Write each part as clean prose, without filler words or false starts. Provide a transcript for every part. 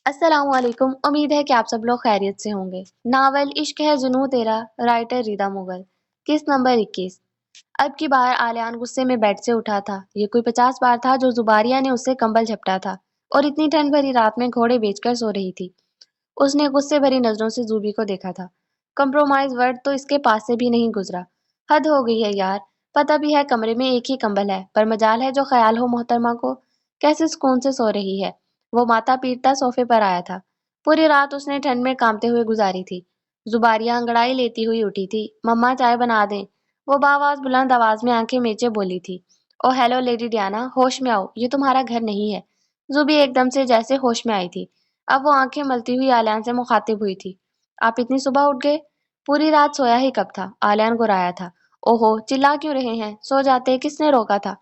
السلام علیکم، امید ہے کہ آپ سب لوگ خیریت سے ہوں گے۔ ناول عشق ہے جنوں تیرا، رائٹر ریدا مغل۔ قسط نمبر 21۔ اب کی بار آلیان غصے میں بیڈ سے اٹھا تھا۔ یہ کوئی 50 بار تھا جو زباریہ نے اس سے کمبل جھپٹا تھا اور اتنی ٹھنڈ بھری رات میں گھوڑے بیچ کر سو رہی تھی۔ اس نے غصے بھری نظروں سے زوبی کو دیکھا تھا۔ کمپرومائز ورڈ تو اس کے پاس سے بھی نہیں گزرا۔ حد ہو گئی ہے یار، پتہ بھی ہے کمرے میں ایک ہی کمبل ہے، پر مجال ہے جو خیال ہو محترمہ کو کیسے سکون سے سو رہی ہے۔ وہ ماتھا پیٹتا صوفے پر آیا تھا۔ پوری رات اس نے ٹھنڈ میں کامتے ہوئے گزاری تھی۔ زباریہ انگڑائی لیتی ہوئی اٹھی تھی۔ مما چائے بنا دیں؟ وہ باواز بلند آواز میں آنکھیں میچے بولی تھی۔ او ہیلو لیڈی ڈیانا، ہوش میں آؤ، یہ تمہارا گھر نہیں ہے۔ زوبی ایک دم سے جیسے ہوش میں آئی تھی۔ اب وہ آنکھیں ملتی ہوئی آلیان سے مخاطب ہوئی تھی۔ آپ اتنی صبح اٹھ گئے؟ پوری رات سویا ہی کب تھا؟ آلیان گرایا تھا۔ اوہو، چلا کیوں رہے ہیں؟ سو جاتے، کس نے روکا تھا؟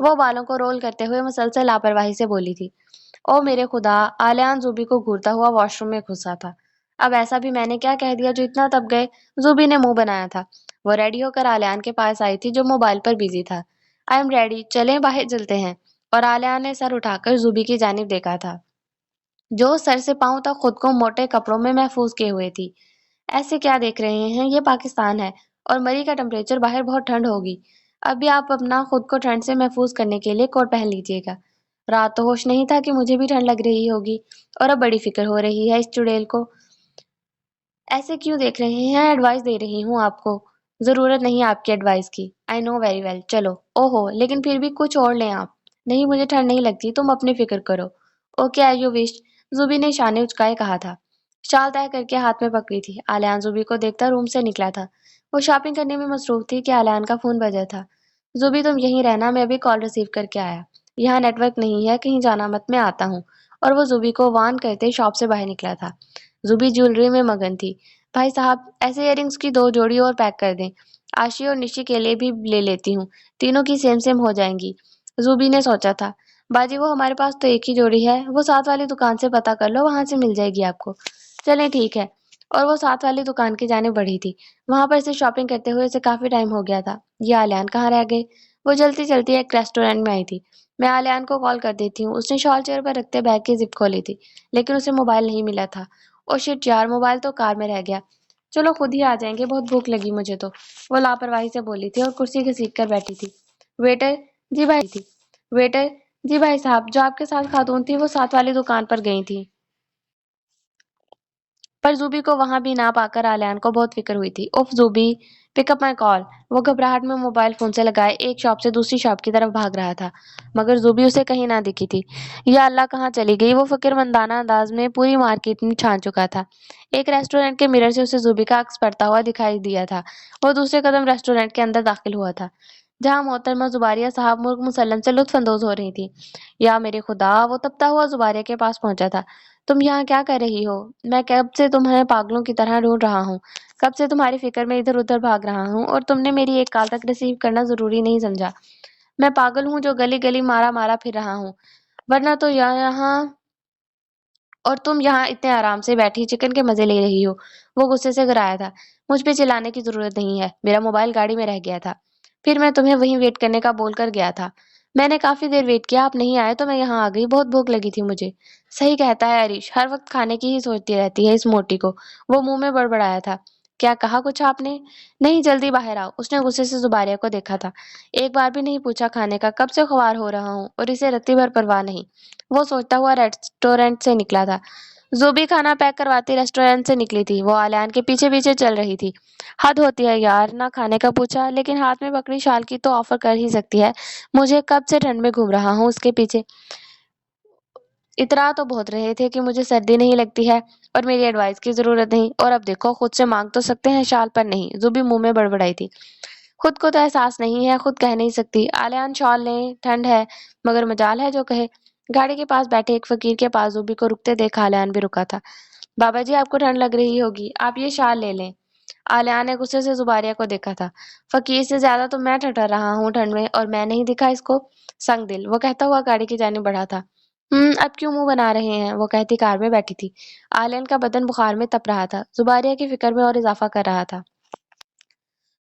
وہ بالوں کو رول کرتے ہوئے مسلسل لاپرواہی سے بولی تھی۔ او میرے خدا! آلیان زوبی کو گھورتا ہوا واش روم میں گھسا تھا۔ اب ایسا بھی میں نے کیا کہہ دیا جو اتنا تب گئے؟ زوبی نے منہ بنایا تھا۔ وہ ریڈی ہو کر آلیان کے پاس آئی تھی جو موبائل پر بزی تھا۔ آئی ایم ریڈی، چلیں باہر چلتے ہیں۔ اور آلیان نے سر اٹھا کر زوبی کی جانب دیکھا تھا، جو سر سے پاؤں تک خود کو موٹے کپڑوں میں محفوظ کیے ہوئے تھی۔ ایسے کیا دیکھ رہے ہیں؟ یہ پاکستان ہے اور مری کا ٹمپریچر باہر بہت ٹھنڈ ہوگی۔ اب بھی آپ اپنا خود کو ٹھنڈ سے محفوظ کرنے کے لیے کوٹ پہن لیجیے گا۔ رات تو ہوش نہیں تھا کہ مجھے بھی ٹھنڈ لگ رہی ہوگی، اور اب بڑی فکر ہو رہی ہے اس چڑیل کو۔ ایسے کیوں دیکھ رہے ہیں؟ ایڈوائس دے رہی ہوں آپ کو۔ ضرورت نہیں آپ کی ایڈوائس کی۔ آئی نو ویری ویل، چلو۔ اوہو، لیکن پھر بھی کچھ اور لیں آپ۔ نہیں، مجھے ٹھنڈ نہیں لگتی، تم اپنی فکر کرو۔ اوکے ایز یو وش، زوبی نے شانے اچکائے کہا تھا۔ شال طے کر کے ہاتھ میں پکڑی تھی۔ آلیان زوبی کو دیکھتا روم سے نکلا تھا۔ وہ شاپنگ کرنے میں مصروف تھی کہ آلیان کا فون بجا تھا۔ زوبی تم یہیں رہنا، میں ابھی کال ریسیو کر کے آیا۔ یہاں نیٹ ورک نہیں ہے، کہیں جانا مت، میں آتا ہوں۔ اور وہ زوبی کو وان کرتے شاپ سے باہر نکلا تھا۔ زوبی جیولری میں مگن تھی۔ بھائی صاحب، ایسے ایئر رنگس کی 2 جوڑی اور پیک کر دیں۔ آشی اور نشی کے لیے بھی لے لیتی ہوں، تینوں کی سیم سیم ہو جائیں گی۔ زوبی نے سوچا تھا، باجی وہ ہمارے پاس تو ایک ہی جوڑی ہے، وہ ساتھ والی دکان سے پتہ کر لو، وہاں سے مل جائے گی آپ کو۔ چلیں ٹھیک ہے۔ اور وہ ساتھ والی دکان کی جانب بڑھی تھی۔ وہاں پر سے شاپنگ کرتے ہوئے اسے کافی ٹائم ہو گیا تھا۔ یہ آلیان کہاں رہ گئے؟ وہ چلتی چلتی ایک ریسٹورینٹ میں آئی تھی۔ میں آلیان کو کال کر دیتی ہوں۔ اس نے شال چیئر پر رکھتے بیگ کی زپ کھولی تھی، لیکن اسے موبائل نہیں ملا تھا۔ او شٹ یار، موبائل تو کار میں رہ گیا۔ چلو خود ہی آ جائیں گے، بہت بھوک لگی مجھے تو، وہ لاپرواہی سے بولی تھی اور کرسی گھسیٹ کر بیٹھی تھی۔ ویٹر جی بھائی تھی ویٹر جی بھائی صاحب، جو آپ کے ساتھ خاتون تھی وہ ساتھ والی دکان پر گئی تھی۔ پر زوبی کو وہاں بھی نہ پا کر آلیان کو بہت فکر ہوئی تھی۔ اف زوبی، پک اپ مائی کال۔ وہ گھبراہٹ میں موبائل فون سے لگائے ایک شاپ سے دوسری شاپ کی طرف بھاگ رہا تھا، مگر زوبی اسے کہیں نہ دکھی تھی۔ یا اللہ، کہاں چلی گئی؟ وہ فکر مندانہ انداز میں پوری مارکیٹ میں چھان چکا تھا۔ ایک ریسٹورینٹ کے مرر سے اسے زوبی کا عکس پڑتا ہوا دکھائی دیا تھا۔ وہ دوسرے قدم ریسٹورینٹ کے اندر داخل ہوا تھا، جہاں محترمہ زباریہ صاحب مرغ مسلم سے لطف اندوز ہو رہی تھی۔ یا میرے خدا! وہ تپتا ہوا زباریہ کے پاس پہنچا تھا۔ تم یہاں کیا کر رہی ہو؟ میں کب سے تمہیں پاگلوں کی طرح ڈھونڈ رہا ہوں، کب سے تمہاری فکر میں ادھر ادھر بھاگ رہا ہوں، اور تم نے میری ایک کال تک ریسیو کرنا ضروری نہیں سمجھا۔ میں پاگل ہوں جو گلی گلی مارا مارا پھر رہا ہوں، ورنہ تو یہاں اور تم یہاں اتنے آرام سے بیٹھی چکن کے مزے لے رہی ہو۔ وہ غصے سے گرایا تھا۔ مجھ پہ چلانے کی ضرورت نہیں ہے، میرا موبائل گاڑی میں رہ گیا تھا، پھر میں تمہیں وہیں ویٹ کرنے کا بول کر گیا تھا۔ میں نے کافی دیر ویٹ کیا، آپ نہیں آئے تو میں یہاں آ گئی، بہت بھوک لگی تھی مجھے۔ صحیح کہتا ہے عریش، ہر وقت کھانے کی ہی سوچتی رہتی ہے اس موٹی کو۔ وہ منہ میں بڑبڑایا تھا۔ کیا کہا کچھ آپ نے؟ نہیں، جلدی باہر آؤ۔ اس نے غصے سے زباریہ کو دیکھا تھا۔ ایک بار بھی نہیں پوچھا کھانے کا، کب سے خوار ہو رہا ہوں اور اسے رتی بھر پرواہ نہیں۔ وہ سوچتا ہوا ریسٹورینٹ سے نکلا تھا۔ زوبی کھانا پیک کرواتی ریسٹورینٹ سے نکلی تھی۔ وہ آلیان کے پیچھے پیچھے چل رہی تھی۔ حد ہوتی ہے یار، نہ کھانے کا پوچھا، لیکن ہاتھ میں پکڑی شال کی تو آفر کر ہی سکتی ہے۔ مجھے کب سے ٹھنڈ میں گھوم رہا ہوں اس کے پیچھے۔ اترا تو بہت رہے تھے کہ مجھے سردی نہیں لگتی ہے اور میری ایڈوائس کی ضرورت نہیں، اور اب دیکھو خود سے مانگ تو سکتے ہیں، شال پر نہیں۔ زوبی منہ میں بڑبڑائی تھی۔ خود کو تو احساس نہیں ہے، خود کہہ نہیں سکتی۔ آلیان شال لیں، ٹھنڈ ہے، مگر مجال ہے جو کہے۔ گاڑی کے پاس بیٹھے ایک فقیر کے پاس زوبی کو رکتے دیکھ آلیان بھی رکا تھا۔ بابا جی، آپ کو ٹھنڈ لگ رہی ہوگی، آپ یہ شال لے لیں۔ آلیان نے غصے سے زباریہ کو دیکھا تھا۔ فقیر سے زیادہ تو میں ٹھٹر رہا ہوں ٹھنڈ میں، اور میں نہیں دکھا اس کو سنگ دل؟ وہ کہتا ہوا گاڑی کی جانب بڑھا تھا۔ اب کیوں منہ بنا رہے ہیں؟ وہ کہتی کار میں بیٹھی تھی۔ آلیان کا بدن بخار میں تپ رہا تھا، زباریہ کی فکر میں اور اضافہ کر رہا تھا۔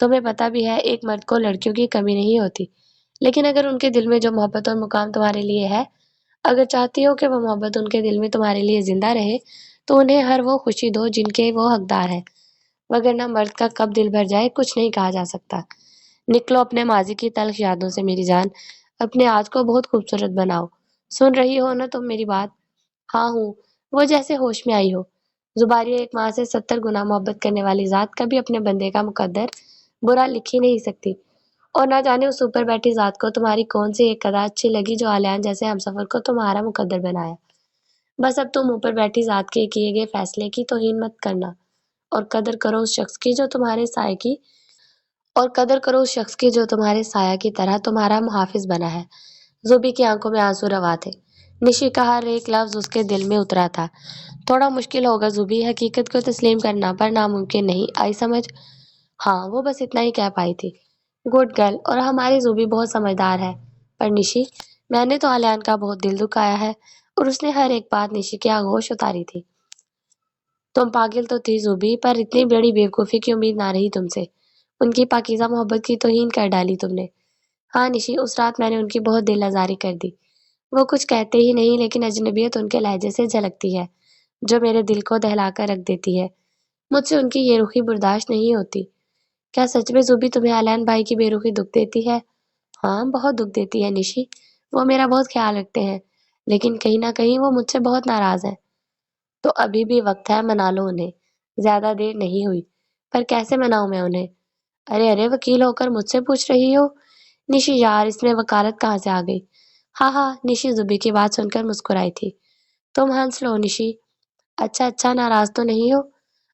تمہیں پتہ بھی ہے ایک مرد کو لڑکیوں کی کمی نہیں ہوتی، لیکن اگر ان کے دل میں جو محبت اور مقام تمہارے لیے ہے، اگر چاہتی ہو کہ وہ محبت ان کے دل میں تمہارے لیے زندہ رہے تو انہیں ہر وہ خوشی دو جن کے وہ حقدار ہیں، وگرنہ مرد کا کب دل بھر جائے کچھ نہیں کہا جا سکتا۔ نکلو اپنے ماضی کی تلخ یادوں سے میری جان، اپنے آج کو بہت خوبصورت بناؤ۔ سن رہی ہو نا تم میری بات؟ ہاں ہوں، وہ جیسے ہوش میں آئی ہو۔ زباریہ ایک ماں سے 70 گنا محبت کرنے والی ذات کبھی اپنے بندے کا مقدر برا لکھ ہی نہیں سکتی، اور نہ جانے اس اوپر بیٹھی ذات کو تمہاری کون سی ایک ادا اچھی لگی جو آلیان جیسے ہمسفر کو تمہارا مقدر بنایا۔ بس اب تم اوپر بیٹھی ذات کے کیے گئے فیصلے کی توہین مت کرنا، اور قدر کرو اس شخص کی جو تمہارے سایہ کی طرح تمہارا محافظ بنا ہے۔ زوبی کی آنکھوں میں آنسو روا تھے۔ نشی کا ہر ایک لفظ اس کے دل میں اترا تھا۔ تھوڑا مشکل ہوگا زوبی، حقیقت کو تسلیم کرنا، پر ناممکن نہیں، آئی سمجھ؟ ہاں، وہ بس اتنا ہی کہہ پائی تھی۔ گڈ گرل، اور ہماری زوبی بہت سمجھدار ہے۔ پر نشی، میں نے تو آلیان کا بہت دل دکھایا ہے، اور اس نے ہر ایک بات نشی کی آغوش اتاری تھی۔ تم پاگل تو تھی زوبی، پر اتنی بڑی بیوقوفی کی امید نہ رہی تم سے۔ ان کی پاکیزہ محبت کی توہین کر ڈالی تم نے۔ ہاں نشی، اس رات میں نے ان کی بہت دل آزاری کر دی۔ وہ کچھ کہتے ہی نہیں، لیکن اجنبیت ان کے لہجے سے جھلکتی ہے جو میرے دل کو دہلا کر رکھ دیتی ہے۔ مجھ سے ان کی یہ رخی برداشت نہیں ہوتی۔ کیا سچ میں زوبی تمہیں آلیان بھائی کی بے رخی دکھ دیتی ہے؟ ہاں، بہت دکھ دیتی ہے نشی۔ وہ میرا بہت خیال رکھتے ہیں، لیکن کہیں نہ کہیں وہ مجھ سے بہت ناراض ہیں۔ تو ابھی بھی وقت ہے، منا لو انہیں۔ زیادہ دیر نہیں ہوئی۔ پر کیسے مناؤں میں انہیں؟ ارے وکیل ہو کر مجھ سے پوچھ رہی ہو؟ نشی یار، اس میں وکالت کہاں سے آ گئی؟ ہاں، نشی زوبی کی بات سن کر مسکرائی تھی۔ تم ہنس لو نشی۔ اچھا، ناراض تو نہیں ہو؟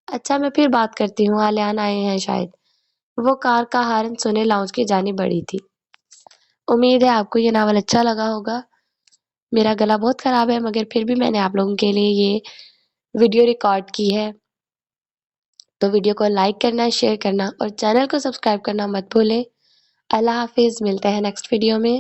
اچھا، میں پھر بات کرتی ہوں، آلیان آئے ہیں شاید۔ وہ کار کا ہارن سنے لاؤنج کی جانب بڑھی تھی۔ امید ہے آپ کو یہ ناول اچھا لگا ہوگا۔ میرا گلا بہت خراب ہے، مگر پھر بھی میں نے آپ لوگوں کے لیے یہ ویڈیو ریکارڈ کی ہے۔ تو ویڈیو کو لائک کرنا، شیئر کرنا اور چینل کو سبسکرائب کرنا مت بھولیں۔ اللہ حافظ، ملتے ہیں نیکسٹ ویڈیو میں۔